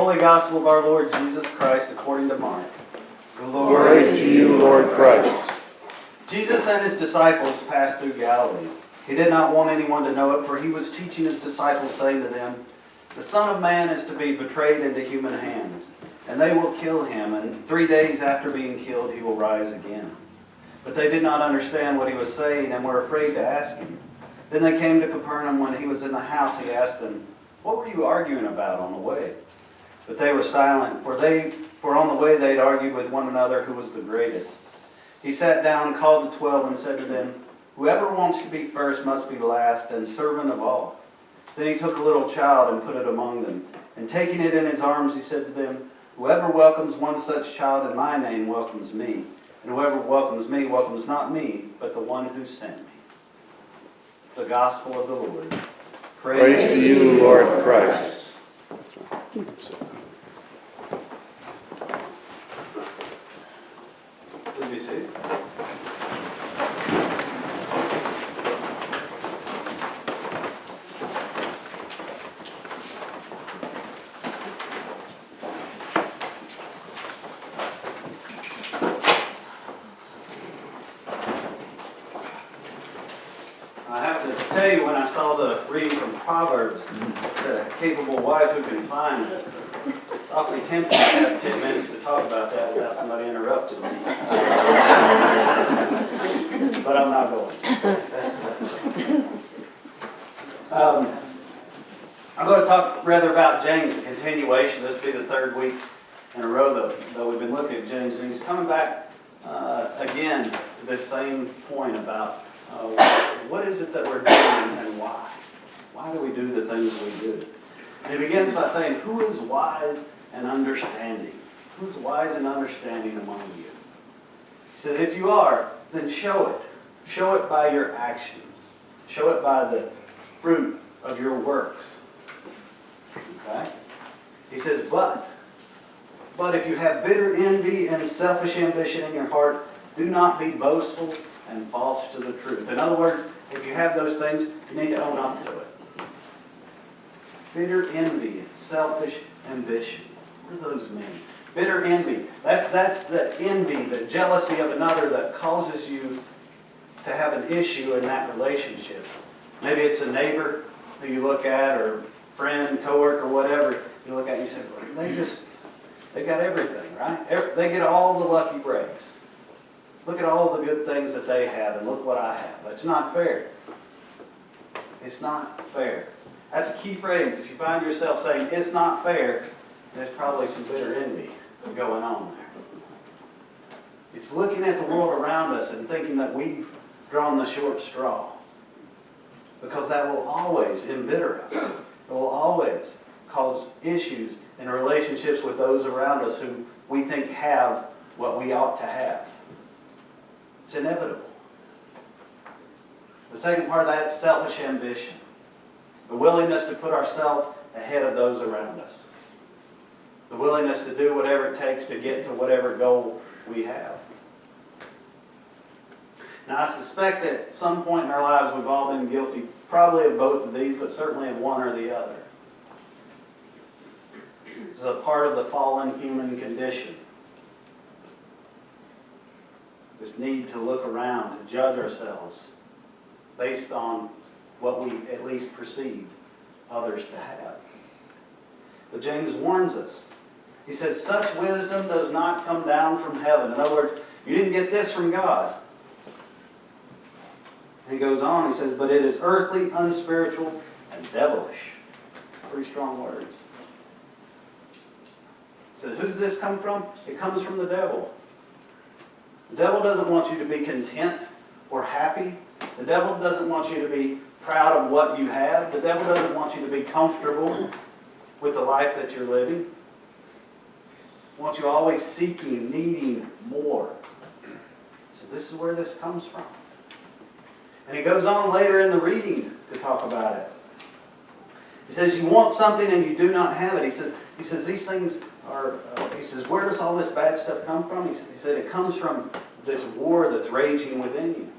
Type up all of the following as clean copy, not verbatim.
Holy Gospel of our Lord Jesus Christ according to Mark. Glory to you, Lord Christ. Jesus and his disciples passed through Galilee. He did not want anyone to know it, for he was teaching his disciples, saying to them, "The Son of Man is to be betrayed into human hands, and they will kill him, and 3 days after being killed he will rise again." But they did not understand what he was saying, and were afraid to ask him. Then they came to Capernaum. When he was in the house, he asked them, "What were you arguing about on the way?" But they were silent, for on the way they had argued with one another who was the greatest. He sat down and called the 12 and said to them, "Whoever wants to be first must be last and servant of all." Then he took a little child and put it among them. And taking it in his arms, he said to them, "Whoever welcomes one such child in my name welcomes me. And whoever welcomes me welcomes not me, but the one who sent me." The Gospel of the Lord. Praise to you, Lord Christ. Please be seated. I have to tell you, when I saw the reading from Proverbs, it's a capable wife who can find it. It's awfully tempting to have 10 minutes to talk about that without somebody interrupting me. But I'm not going to. I'm going to talk rather about James, a continuation. This will be the third week in a row that we've been looking at James. And he's coming back again to this same point about what is it that we're doing and why? Why do we do the things we do? And he begins by saying, who is wise and understanding? Who is wise and understanding among you? He says, if you are, then show it. Show it by your actions. Show it by the fruit of your works. Okay? He says, but if you have bitter envy and selfish ambition in your heart, do not be boastful and false to the truth. In other words, if you have those things, you need to own up to it. Bitter envy, selfish ambition. What does those mean? Bitter envy. That's the envy, the jealousy of another that causes you to have an issue in that relationship. Maybe it's a neighbor who you look at, or friend, coworker, whatever. You look at and you say, well, they got everything, right? They get all the lucky breaks. Look at all the good things that they have, and look what I have. That's not fair. It's not fair. That's a key phrase. If you find yourself saying, it's not fair, there's probably some bitter envy going on there. It's looking at the world around us and thinking that we've drawn the short straw. Because that will always embitter us. It will always cause issues in relationships with those around us who we think have what we ought to have. It's inevitable. The second part of that is selfish ambition. The willingness to put ourselves ahead of those around us. The willingness to do whatever it takes to get to whatever goal we have. Now, I suspect that at some point in our lives we've all been guilty, probably of both of these, but certainly of one or the other. This is a part of the fallen human condition. This need to look around, to judge ourselves based on what we at least perceive others to have. But James warns us. He says, such wisdom does not come down from heaven. In other words, you didn't get this from God. And he goes on, he says, but it is earthly, unspiritual, and devilish. Pretty strong words. He says, who does this come from? It comes from the devil. The devil doesn't want you to be content or happy. The devil doesn't want you to be proud of what you have. The devil doesn't want you to be comfortable with the life that you're living. He wants you always seeking, needing more. So this is where this comes from. And he goes on later in the reading to talk about it. He says, you want something and you do not have it. He says these things are, he says, where does all this bad stuff come from? He said it comes from this war that's raging within you.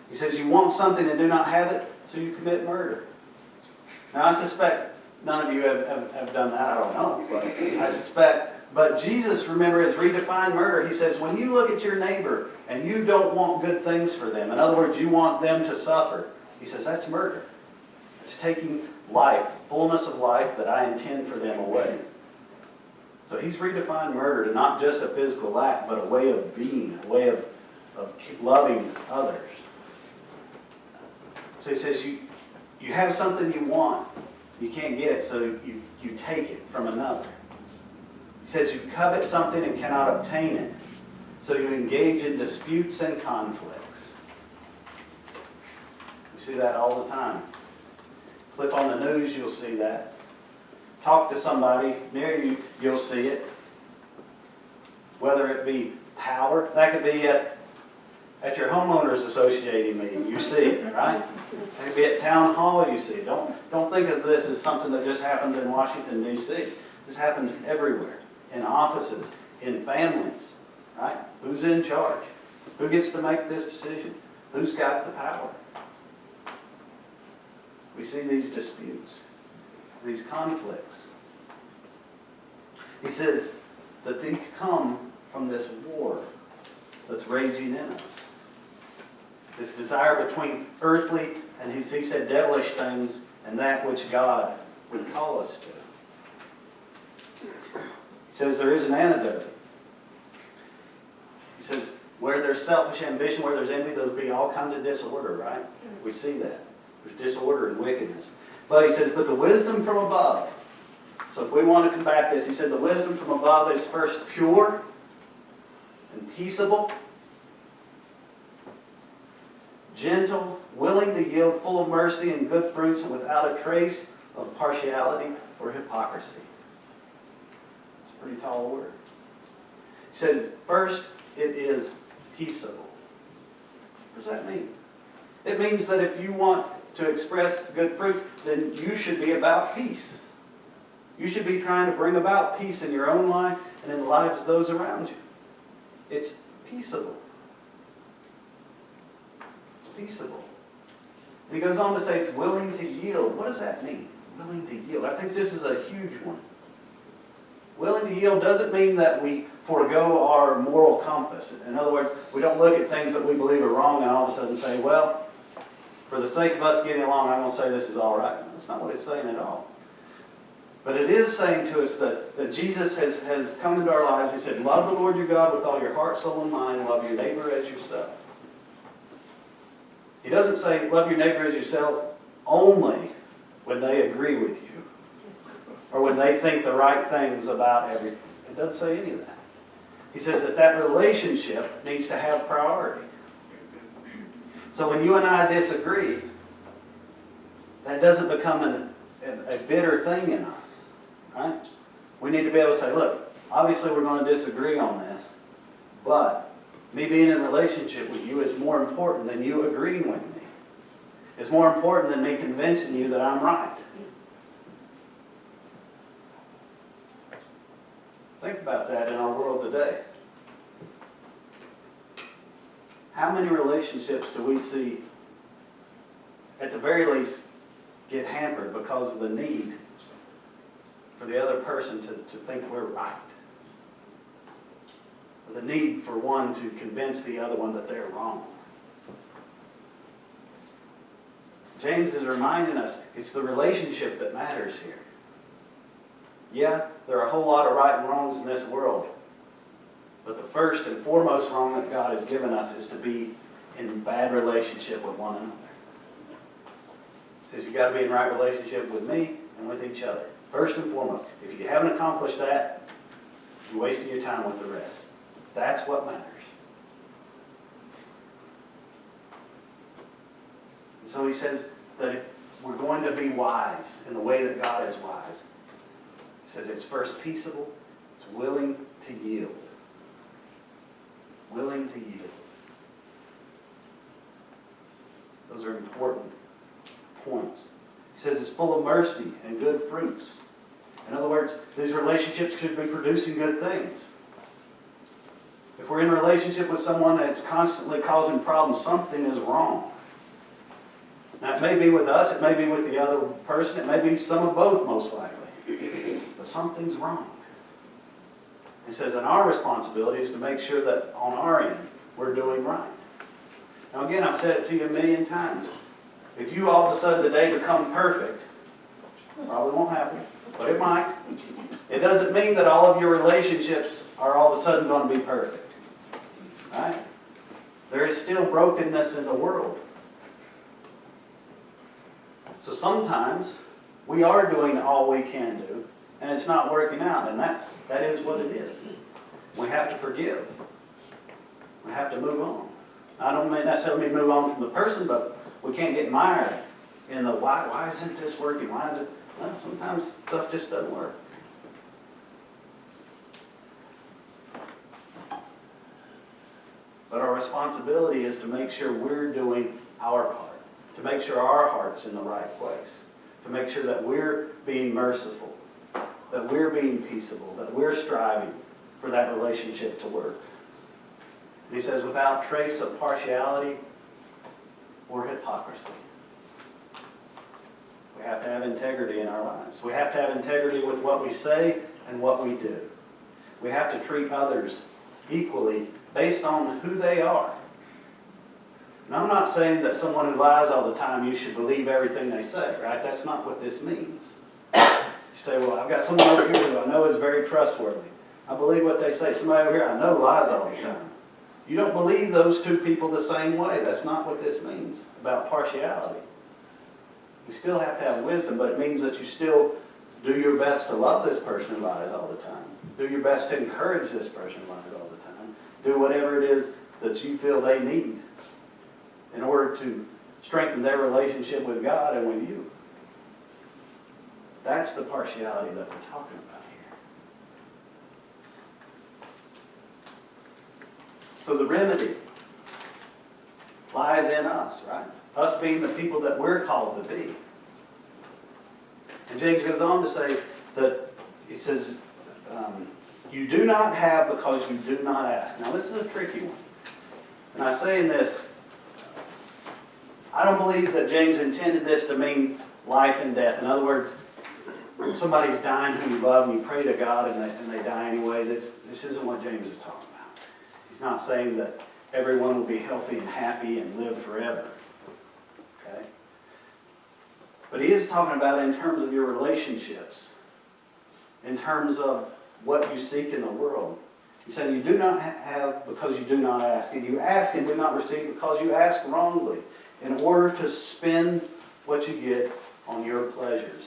He says you want something and do not have it, so you commit murder. Now I suspect None of you have done that, I don't know, but I suspect. But Jesus, remember, has redefined murder. He says, when you look at your neighbor and you don't want good things for them, in other words, you want them to suffer, he says, that's murder. It's taking life, fullness of life that I intend for them away. So he's redefined murder to not just a physical act, but a way of being, a way of loving others. So he says, you have something you want. You can't get it, so you take it from another. He says you covet something and cannot obtain it, so you engage in disputes and conflicts. You see that all the time. Flip on the news, you'll see that. Talk to somebody near you, you'll see it. Whether it be power, that could be at your homeowners associating meeting, you see it, right? That could be at town hall, you see it. Don't think of this as something that just happens in Washington, D.C. This happens everywhere, in offices, in families, right? Who's in charge? Who gets to make this decision? Who's got the power? We see these disputes, these conflicts. He says that these come from this war that's raging in us. This desire between earthly and he said devilish things and that which God would call us to. He says there is an antidote. He says where there's selfish ambition, where there's envy, there'll be all kinds of disorder, right? We see that. There's disorder and wickedness. But he says, but the wisdom from above. So if we want to combat this, he said the wisdom from above is first pure and peaceable, gentle, willing to yield, full of mercy and good fruits, and without a trace of partiality or hypocrisy. It's a pretty tall word. He says, first, it is peaceable. What does that mean? It means that if you want to express good fruits, then you should be about peace. You should be trying to bring about peace in your own life and in the lives of those around you. It's peaceable. Peaceable. And he goes on to say it's willing to yield. What does that mean? Willing to yield. I think this is a huge one. Willing to yield doesn't mean that we forego our moral compass. In other words, we don't look at things that we believe are wrong and all of a sudden say, well, for the sake of us getting along, I'm going to say this is all right. That's not what it's saying at all. But it is saying to us that Jesus has come into our lives. He said, love the Lord your God with all your heart, soul, and mind. Love your neighbor as yourself. He doesn't say, love your neighbor as yourself only when they agree with you or when they think the right things about everything. It doesn't say any of that. He says that relationship needs to have priority. So when you and I disagree, that doesn't become a bitter thing in us, right? We need to be able to say, look, obviously we're going to disagree on this, but me being in a relationship with you is more important than you agreeing with me. It's more important than me convincing you that I'm right. Think about that in our world today. How many relationships do we see, at the very least, get hampered because of the need for the other person to think we're right? The need for one to convince the other one that they're wrong. James is reminding us it's the relationship that matters here. Yeah, there are a whole lot of right and wrongs in this world. But the first and foremost wrong that God has given us is to be in bad relationship with one another. He says you've got to be in right relationship with me and with each other. First and foremost. If you haven't accomplished that, you're wasting your time with the rest. That's what matters. And so he says that if we're going to be wise in the way that God is wise, he said it's first peaceable, it's willing to yield. Willing to yield. Those are important points. He says it's full of mercy and good fruits. In other words, these relationships should be producing good things. If we're in a relationship with someone that's constantly causing problems, something is wrong. Now, it may be with us, it may be with the other person, it may be some of both, most likely. But something's wrong. He says, and our responsibility is to make sure that on our end, we're doing right. Now again, I've said it to you a million times. If you all of a sudden today become perfect, probably won't happen, but it might. It doesn't mean that all of your relationships are all of a sudden going to be perfect. Right? There is still brokenness in the world. So sometimes we are doing all we can do, and it's not working out, and that is what it is. We have to forgive. We have to move on. I don't necessarily mean move on from the person, but we can't get mired in the why isn't this working? Why is it? Well, sometimes stuff just doesn't work. But our responsibility is to make sure we're doing our part, to make sure our heart's in the right place, to make sure that we're being merciful, that we're being peaceable, that we're striving for that relationship to work. And he says, without trace of partiality or hypocrisy. We have to have integrity in our lives. We have to have integrity with what we say and what we do. We have to treat others equally based on who they are. And I'm not saying that someone who lies all the time, you should believe everything they say, right? That's not what this means. You say, well, I've got someone over here who I know is very trustworthy. I believe what they say. Somebody over here I know lies all the time. You don't believe those two people the same way. That's not what this means about partiality. You still have to have wisdom, but it means that you still do your best to love this person who lies all the time. Do your best to encourage this person who lies all the time. Do whatever it is that you feel they need in order to strengthen their relationship with God and with you. That's the partiality that we're talking about here. So the remedy lies in us, right? Us being the people that we're called to be. And James goes on to say that, he says, you do not have because you do not ask. Now this is a tricky one. And I say in this, I don't believe that James intended this to mean life and death. In other words, somebody's dying who you love and you pray to God and they die anyway. This isn't what James is talking about. He's not saying that everyone will be healthy and happy and live forever. Okay? But he is talking about in terms of your relationships, in terms of what you seek in the world. He said you do not have because you do not ask. And you ask and do not receive because you ask wrongly in order to spend what you get on your pleasures.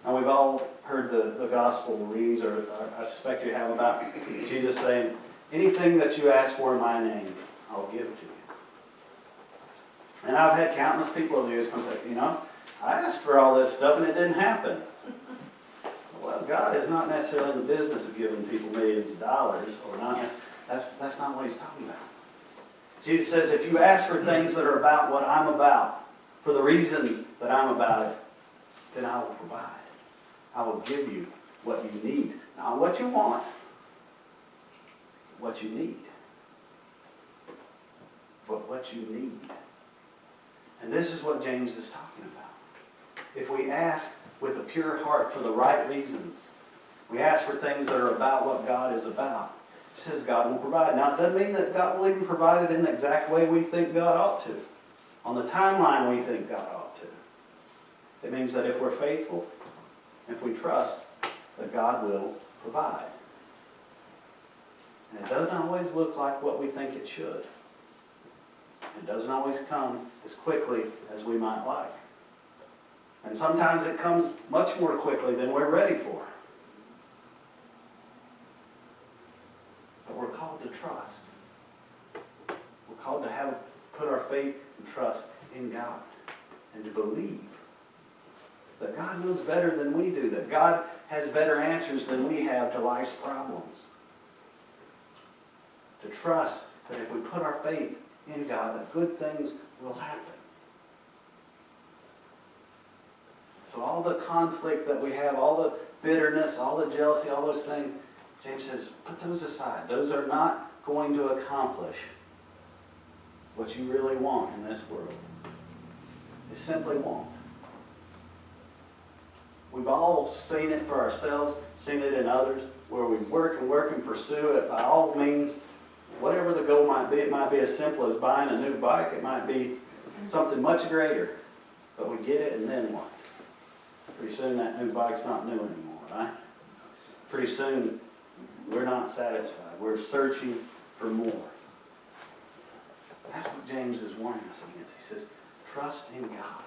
Now we've all heard the gospel readings, or I suspect you have, about Jesus saying, anything that you ask for in my name, I'll give it to you. And I've had countless people over the years come say, I asked for all this stuff and it didn't happen. Well, God is not necessarily in the business of giving people millions of dollars, or not. That's not what he's talking about. Jesus says, if you ask for things that are about what I'm about, for the reasons that I'm about it, then I will provide. I will give you what you need. Not what you want, what you need. But what you need. And this is what James is talking about. If we ask with a pure heart for the right reasons, we ask for things that are about what God is about, it says God will provide. Now, it doesn't mean that God will even provide it in the exact way we think God ought to, on the timeline we think God ought to. It means that if we're faithful, if we trust, that God will provide. And it doesn't always look like what we think it should. It doesn't always come as quickly as we might like. And sometimes it comes much more quickly than we're ready for. But we're called to trust. We're called to put our faith and trust in God and to believe that God knows better than we do, that God has better answers than we have to life's problems. To trust that if we put our faith in God, that good things will happen. So all the conflict that we have, all the bitterness, all the jealousy, all those things, James says, put those aside. Those are not going to accomplish what you really want in this world is simply want. We've all seen it for ourselves, seen it in others, where we work and pursue it by all means, whatever the goal might be. It might be as simple as buying a new bike. It might be something much greater. But we get it, and then what? Pretty soon that new bike's not new anymore, right? Pretty soon we're not satisfied. We're searching for more. That's what James is warning us against. He says, trust in God.